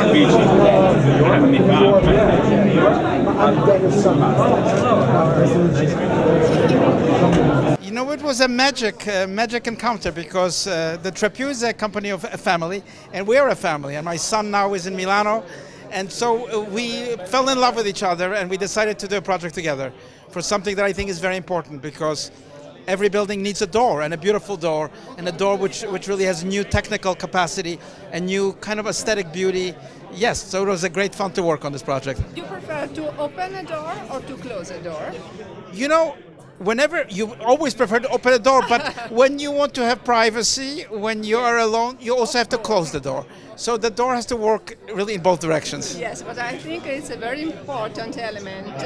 You know, it was a magic encounter because the TRE-Piu is a company of a family, and we are a family. And my son now is in Milano, and so we fell in love with each other, and we decided to do a project together for something that I think is very important because every building needs a door, and a beautiful door, and a door which really has new technical capacity and new kind of aesthetic beauty. Yes, so it was a great fun to work on this project. Do you prefer to open a door or to close a door? You know, whenever you always prefer to open a door, but when you want to have privacy, when you are alone, you also have to close the door. So the door has to work really in both directions. Yes, but I think it's a very important element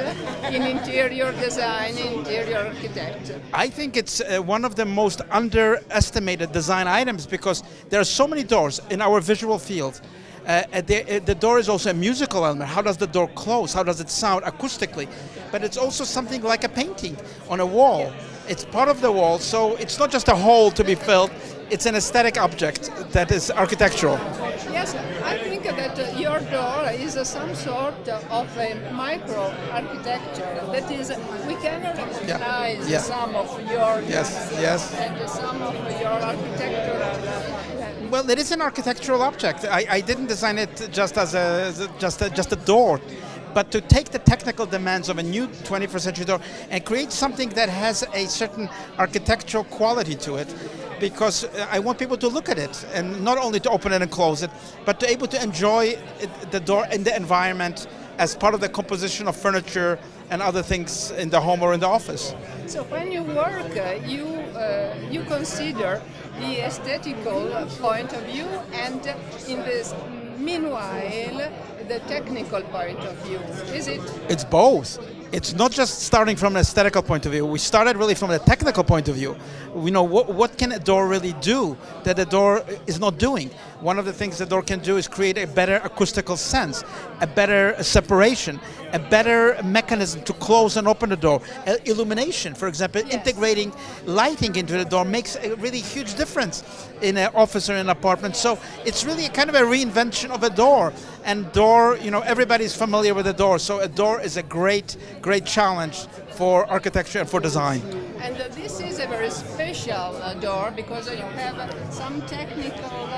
in interior design, interior architecture. I think it's one of the most underestimated design items because there are so many doors in our visual field. The door is also a musical element. How does the door close? How does it sound acoustically? But it's also something like a painting on a wall. It's part of the wall, so it's not just a hole to be filled. It's an aesthetic object that is architectural. Yes, I think that your door is some sort of a micro-architecture. That is, we can recognize some of your and some of your architectural. Well, it is an architectural object. I didn't design it just as just a door, but to take the technical demands of a new 21st century door and create something that has a certain architectural quality to it, because I want people to look at it and not only to open it and close it, but to be able to enjoy the door in the environment as part of the composition of furniture and other things in the home or in the office. So when you work, you consider the aesthetical point of view and in this meanwhile the technical point of view. Is it? It's both. It's not just starting from an aesthetical point of view. We started really from a technical point of view. We know what can a door really do that the door is not doing. One of the things the door can do is create a better acoustical sense, a better separation, a better mechanism to close and open the door. Illumination, for example, integrating lighting into the door makes a really huge difference in an office or an apartment. So it's really a kind of a reinvention of a door. And door, you know, everybody's familiar with a door. So a door is a great challenge for architecture and for design. And this is a very special door because you have some technical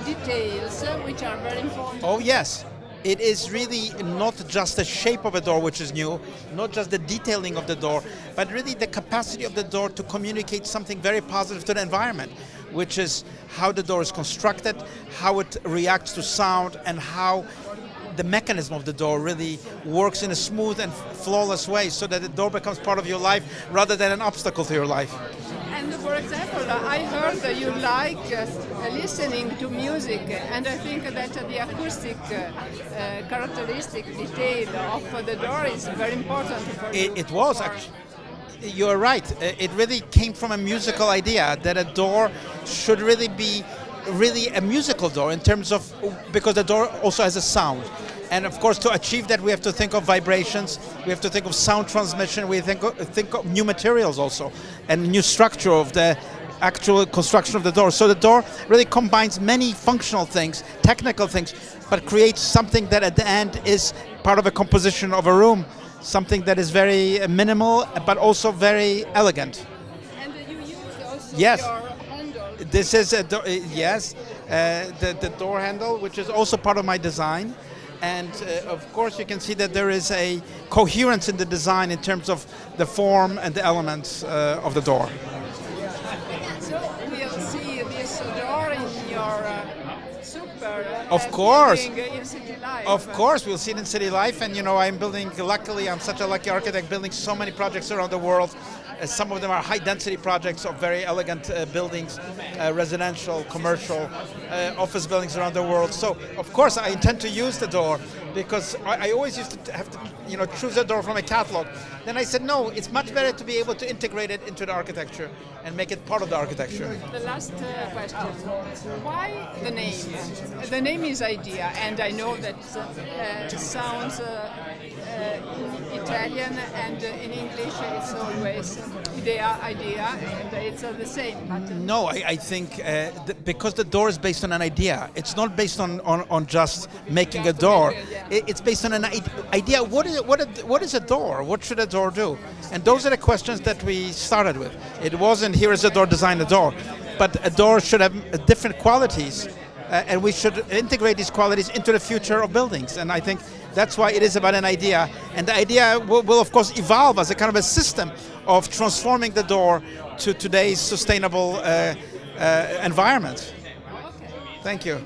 details which are very important. Oh yes. It is really not just the shape of a door which is new, not just the detailing of the door, but really the capacity of the door to communicate something very positive to the environment, which is how the door is constructed, how it reacts to sound, and how the mechanism of the door really works in a smooth and flawless way so that the door becomes part of your life rather than an obstacle to your life. And for example, I heard that you like listening to music, and I think that the acoustic characteristic detail of the door is very important for you. It was actually. You're right. It really came from a musical idea that a door should really be a musical door in terms of, because the door also has a sound. And of course, to achieve that, we have to think of vibrations, we have to think of sound transmission, we think of new materials also, and new structure of the actual construction of the door. So the door really combines many functional things, technical things, but creates something that at the end is part of a composition of a room, something that is very minimal, but also very elegant. And you use also your handle. This is the door handle, which is also part of my design. And of course you can see that there is a coherence in the design in terms of the form and the elements of the door. So we'll see this door in your super of course. in City Life. Of course, we'll see it in City Life, and you know, I'm building, luckily I'm such a lucky architect, building so many projects around the world. Some of them are high-density projects of very elegant buildings, residential, commercial, office buildings around the world. So, of course, I intend to use the door because I always used to have to, you know, choose a door from a catalog. Then I said, no, it's much better to be able to integrate it into the architecture and make it part of the architecture. The last question: why the name? The name is idea, and I know that sounds in Italian and in English it's always idea, and it's the same. But no, I think because the door is based on an idea, it's not based on just making a door. It's based on an idea. What is a door? What should a door do? And those are the questions that we started with. It wasn't here is a door, design a door, but a door should have different qualities, and we should integrate these qualities into the future of buildings. And I think that's why it is about an idea, and the idea will of course evolve as a kind of a system of transforming the door to today's sustainable environment. okay. Thank you.